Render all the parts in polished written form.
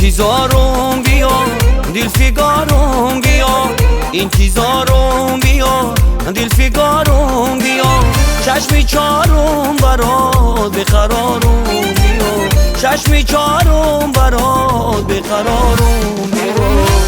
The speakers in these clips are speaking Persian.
انتظارم بیا دل فگارم بیا انتظارم بیا دل فگارم بیا چشمی چارم برات بقرارم بیا چشمی چارم برات بقرارم بیا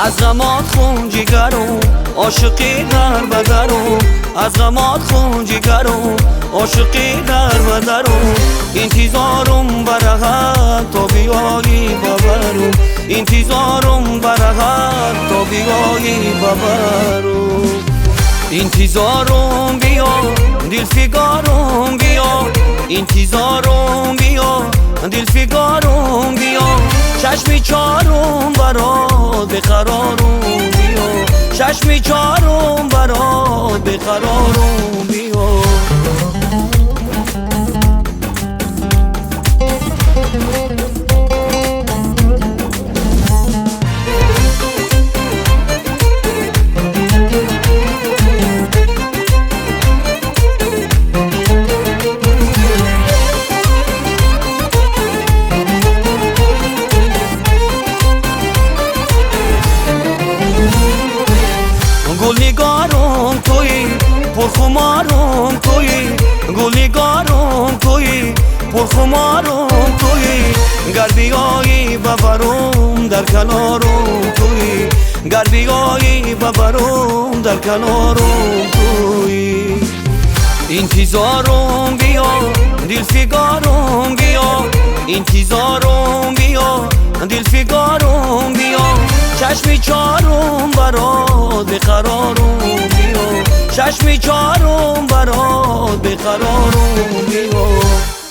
از غمات خون جگرم عاشقی در بدرم از غمات خون جگرم عاشقی در بدرم انتظارم برهت تا بیایی ببرم انتظارم برهت تا بیایی ببرم انتظارم بیا دل فگارم بیا انتظارم بیا دل فگارم بیا چشمی چارم برات بقرارم بیا چشمی چارم برات بقرارم بیا گلنگارم تویی پرخمارم تویی گلنگارم تویی پرخمارم تویی گر بیایی ببرم در کنارم تویی گر بیایی ببرم در کنارم تویی انتظارم بیا دل فگارم بیا انتظارم بیا دل فگارم بیا چشمی چارم برات بقرارم بیا چشمی چارم برات بقرارم بیا